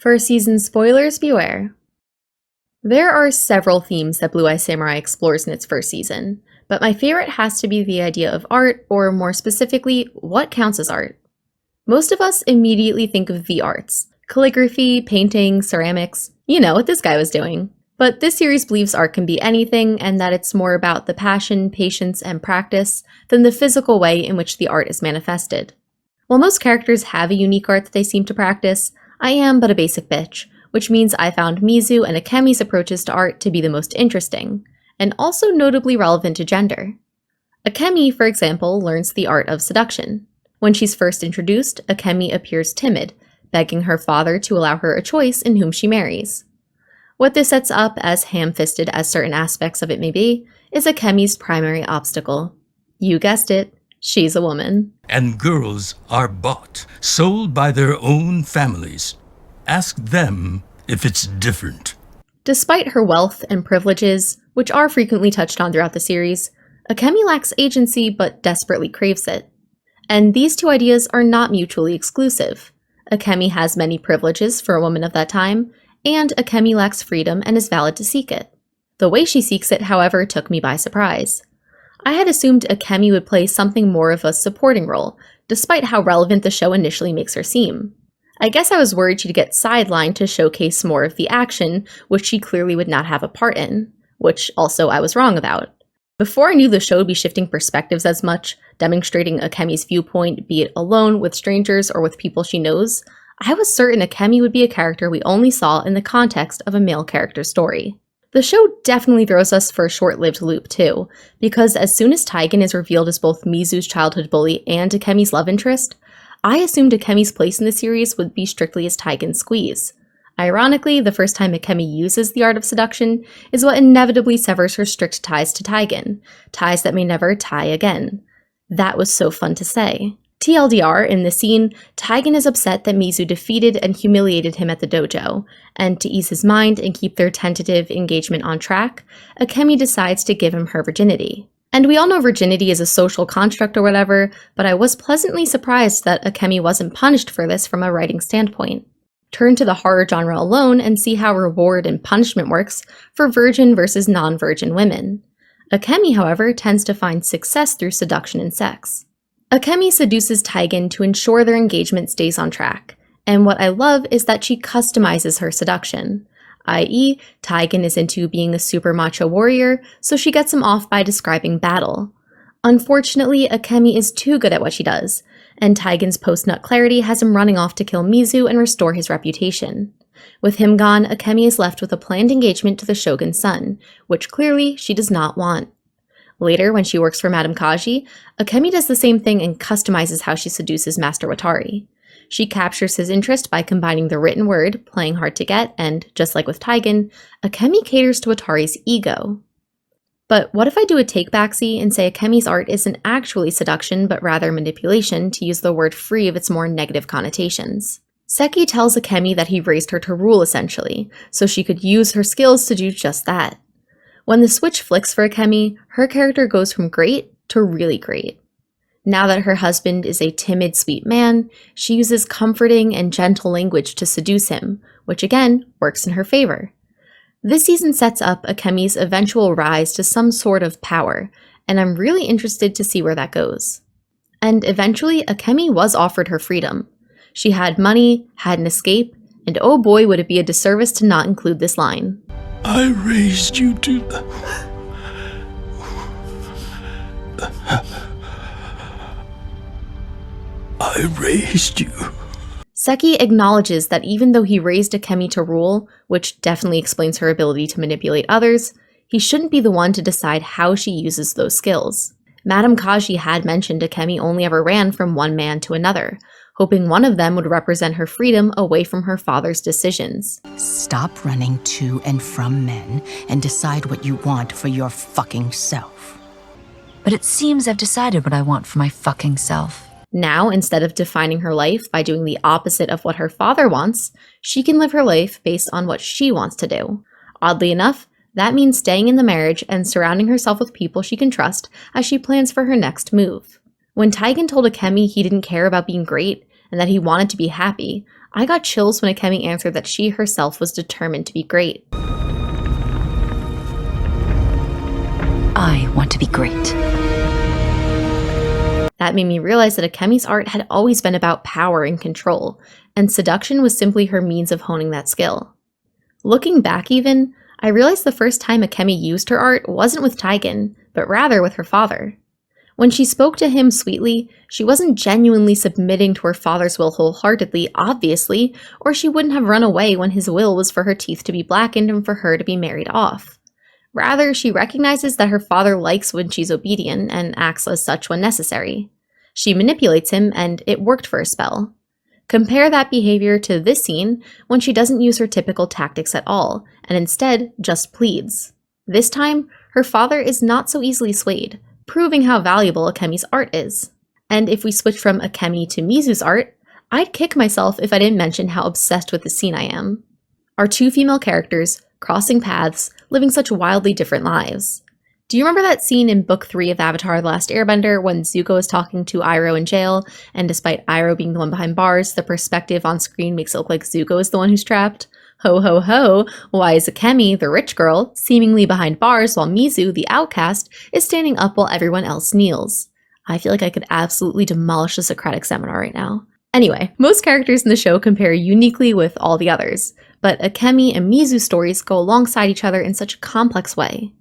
First season spoilers beware. There are several themes that Blue Eye Samurai explores in its first season, but my favorite has to be the idea of art, or more specifically, what counts as art. Most of us immediately think of the arts: calligraphy, painting, ceramics, you know what this guy was doing. But this series believes art can be anything, and that it's more about the passion, patience, and practice than the physical way in which the art is manifested. While most characters have a unique art that they seem to practice, I am but a basic bitch, which means I found Mizu and Akemi's approaches to art to be the most interesting, and also notably relevant to gender. Akemi, for example, learns the art of seduction. When she's first introduced, Akemi appears timid, begging her father to allow her a choice in whom she marries. What this sets up, as ham-fisted as certain aspects of it may be, is Akemi's primary obstacle. You guessed it, she's a woman. And girls are bought, sold by their own families. Ask them if it's different. Despite her wealth and privileges, which are frequently touched on throughout the series, Akemi lacks agency but desperately craves it. And these two ideas are not mutually exclusive. Akemi has many privileges for a woman of that time, and Akemi lacks freedom and is valid to seek it. The way she seeks it, however, took me by surprise. I had assumed Akemi would play something more of a supporting role, despite how relevant the show initially makes her seem. I guess I was worried she'd get sidelined to showcase more of the action, which she clearly would not have a part in, which also I was wrong about. Before I knew the show would be shifting perspectives as much, demonstrating Akemi's viewpoint, be it alone, with strangers, or with people she knows, I was certain Akemi would be a character we only saw in the context of a male character's story. The show definitely throws us for a short-lived loop too, because as soon as Taigen is revealed as both Mizu's childhood bully and Akemi's love interest, I assumed Akemi's place in the series would be strictly as Taigen's squeeze. Ironically, the first time Akemi uses the art of seduction is what inevitably severs her strict ties to Taigen, ties that may never tie again. That was so fun to say. TLDR, in this scene, Taigen is upset that Mizu defeated and humiliated him at the dojo, and to ease his mind and keep their tentative engagement on track, Akemi decides to give him her virginity. And we all know virginity is a social construct or whatever, but I was pleasantly surprised that Akemi wasn't punished for this from a writing standpoint. Turn to the horror genre alone and see how reward and punishment works for virgin versus non-virgin women. Akemi, however, tends to find success through seduction and sex. Akemi seduces Taigen to ensure their engagement stays on track, and what I love is that she customizes her seduction, i.e., Taigen is into being a super macho warrior, so she gets him off by describing battle. Unfortunately, Akemi is too good at what she does, and Taigen's post-nut clarity has him running off to kill Mizu and restore his reputation. With him gone, Akemi is left with a planned engagement to the shogun's son, which clearly she does not want. Later, when she works for Madame Kaji, Akemi does the same thing and customizes how she seduces Master Watari. She captures his interest by combining the written word, playing hard to get, and, just like with Taigen, Akemi caters to Watari's ego. But what if I do a take-backsy and say Akemi's art isn't actually seduction, but rather manipulation, to use the word free of its more negative connotations? Seki tells Akemi that he raised her to rule, essentially, so she could use her skills to do just that. When the switch flicks for Akemi, her character goes from great to really great. Now that her husband is a timid, sweet man, she uses comforting and gentle language to seduce him, which again, works in her favor. This season sets up Akemi's eventual rise to some sort of power, and I'm really interested to see where that goes. And eventually, Akemi was offered her freedom. She had money, had an escape, and oh boy would it be a disservice to not include this line. I raised you to... I raised you. Seki acknowledges that even though he raised Akemi to rule, which definitely explains her ability to manipulate others, he shouldn't be the one to decide how she uses those skills. Madame Kaji had mentioned Akemi only ever ran from one man to another, hoping one of them would represent her freedom away from her father's decisions. Stop running to and from men and decide what you want for your fucking self. But it seems I've decided what I want for my fucking self. Now, instead of defining her life by doing the opposite of what her father wants, she can live her life based on what she wants to do. Oddly enough, that means staying in the marriage and surrounding herself with people she can trust as she plans for her next move. When Taigen told Akemi he didn't care about being great and that he wanted to be happy, I got chills when Akemi answered that she herself was determined to be great. I want to be great. That made me realize that Akemi's art had always been about power and control, and seduction was simply her means of honing that skill. Looking back even, I realized the first time Akemi used her art wasn't with Taigen, but rather with her father. When she spoke to him sweetly, she wasn't genuinely submitting to her father's will wholeheartedly, obviously, or she wouldn't have run away when his will was for her teeth to be blackened and for her to be married off. Rather, she recognizes that her father likes when she's obedient and acts as such when necessary. She manipulates him, and it worked for a spell. Compare that behavior to this scene when she doesn't use her typical tactics at all, and instead just pleads. This time, her father is not so easily swayed, proving how valuable Akemi's art is. And if we switch from Akemi to Mizu's art, I'd kick myself if I didn't mention how obsessed with the scene I am. Our two female characters, crossing paths, living such wildly different lives. Do you remember that scene in Book 3 of Avatar: The Last Airbender when Zuko is talking to Iroh in jail, and despite Iroh being the one behind bars, the perspective on screen makes it look like Zuko is the one who's trapped? Ho ho ho, why is Akemi, the rich girl, seemingly behind bars while Mizu, the outcast, is standing up while everyone else kneels? I feel like I could absolutely demolish the Socratic seminar right now. Anyway, most characters in the show compare uniquely with all the others, but Akemi and Mizu's stories go alongside each other in such a complex way.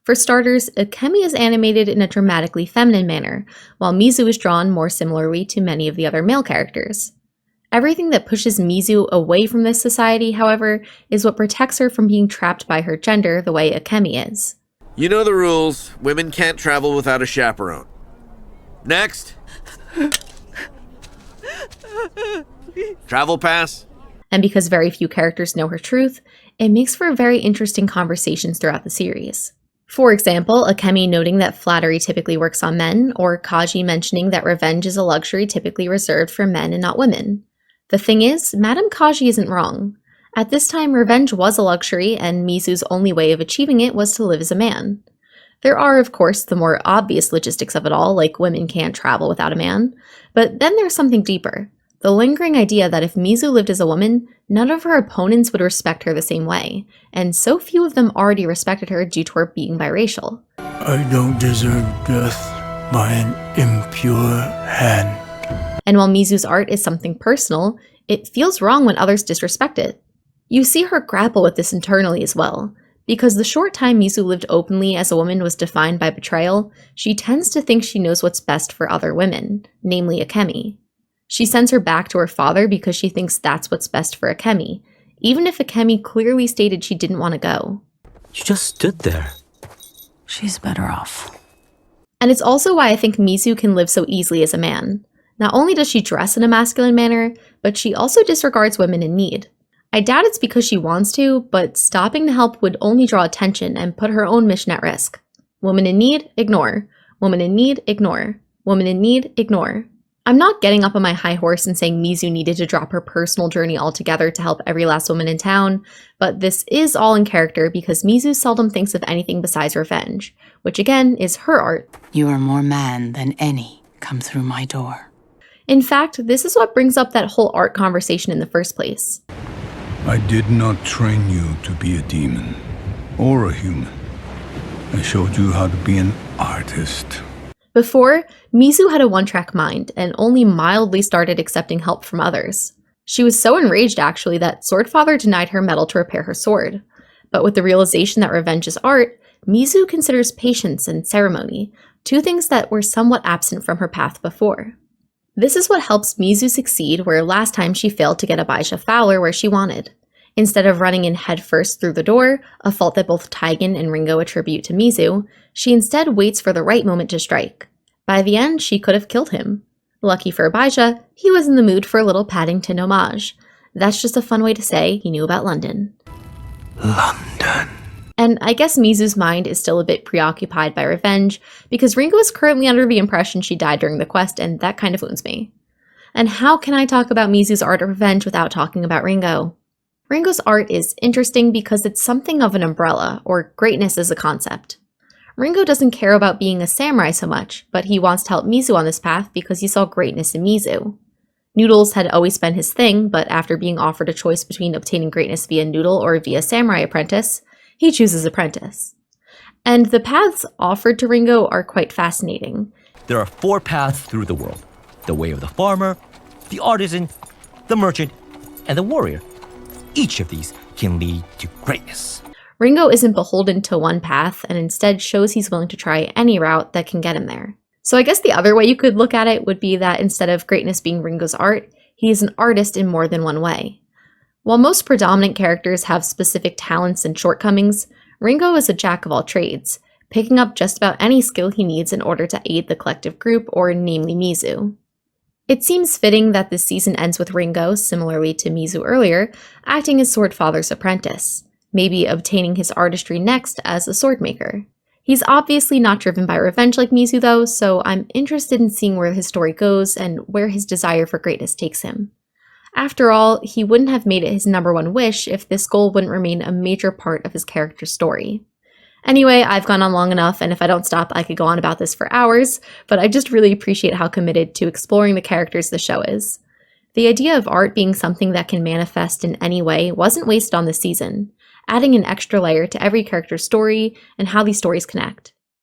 For starters, Akemi is animated in a dramatically feminine manner, while Mizu is drawn more similarly to many of the other male characters. Everything that pushes Mizu away from this society, however, is what protects her from being trapped by her gender the way Akemi is. You know the rules. Women can't travel without a chaperone. Next. Travel pass. And because very few characters know her truth, it makes for very interesting conversations throughout the series. For example, Akemi noting that flattery typically works on men, or Kaji mentioning that revenge is a luxury typically reserved for men and not women. The thing is, Madame Kaji isn't wrong. At this time, revenge was a luxury, and Mizu's only way of achieving it was to live as a man. There are, of course, the more obvious logistics of it all, like women can't travel without a man, but then there's something deeper. The lingering idea that if Mizu lived as a woman, none of her opponents would respect her the same way, and so few of them already respected her due to her being biracial. I don't deserve death by an impure hand. And while Mizu's art is something personal, it feels wrong when others disrespect it. You see her grapple with this internally as well. Because the short time Mizu lived openly as a woman was defined by betrayal, she tends to think she knows what's best for other women, namely Akemi. She sends her back to her father because she thinks that's what's best for Akemi, even if Akemi clearly stated she didn't want to go. You just stood there. She's better off. And it's also why I think Mizu can live so easily as a man. Not only does she dress in a masculine manner, but she also disregards women in need. I doubt it's because she wants to, but stopping to help would only draw attention and put her own mission at risk. Woman in need, ignore. Woman in need, ignore. Woman in need, ignore. I'm not getting up on my high horse and saying Mizu needed to drop her personal journey altogether to help every last woman in town, but this is all in character because Mizu seldom thinks of anything besides revenge, which again is her art. You are more man than any come through my door. In fact, this is what brings up that whole art conversation in the first place. I did not train you to be a demon or a human. I showed you how to be an artist. Before, Mizu had a one-track mind and only mildly started accepting help from others. She was so enraged actually that Swordfather denied her metal to repair her sword. But with the realization that revenge is art, Mizu considers patience and ceremony, two things that were somewhat absent from her path before. This is what helps Mizu succeed where last time she failed to get Abijah Fowler where she wanted. Instead of running in headfirst through the door, a fault that both Taigen and Ringo attribute to Mizu, she instead waits for the right moment to strike. By the end, she could have killed him. Lucky for Abijah, he was in the mood for a little Paddington homage. That's just a fun way to say he knew about London. London. And I guess Mizu's mind is still a bit preoccupied by revenge, because Ringo is currently under the impression she died during the quest, and that kind of wounds me. And how can I talk about Mizu's art of revenge without talking about Ringo? Ringo's art is interesting because it's something of an umbrella, or greatness as a concept. Ringo doesn't care about being a samurai so much, but he wants to help Mizu on this path because he saw greatness in Mizu. Noodles had always been his thing, but after being offered a choice between obtaining greatness via Noodle or via Samurai Apprentice, he chooses Apprentice. And the paths offered to Ringo are quite fascinating. There are 4 paths through the world: the way of the farmer, the artisan, the merchant, and the warrior. Each of these can lead to greatness. Ringo isn't beholden to one path and instead shows he's willing to try any route that can get him there. So I guess the other way you could look at it would be that instead of greatness being Ringo's art, he is an artist in more than one way. While most predominant characters have specific talents and shortcomings, Ringo is a jack of all trades, picking up just about any skill he needs in order to aid the collective group, or namely Mizu. It seems fitting that this season ends with Ringo, similarly to Mizu earlier, acting as Swordfather's apprentice, maybe obtaining his artistry next as a swordmaker. He's obviously not driven by revenge like Mizu though, so I'm interested in seeing where his story goes and where his desire for greatness takes him. After all, he wouldn't have made it his #1 wish if this goal wouldn't remain a major part of his character's story. Anyway, I've gone on long enough, and if I don't stop, I could go on about this for hours, but I just really appreciate how committed to exploring the characters the show is. The idea of art being something that can manifest in any way wasn't wasted on this season, adding an extra layer to every character's story and how these stories connect.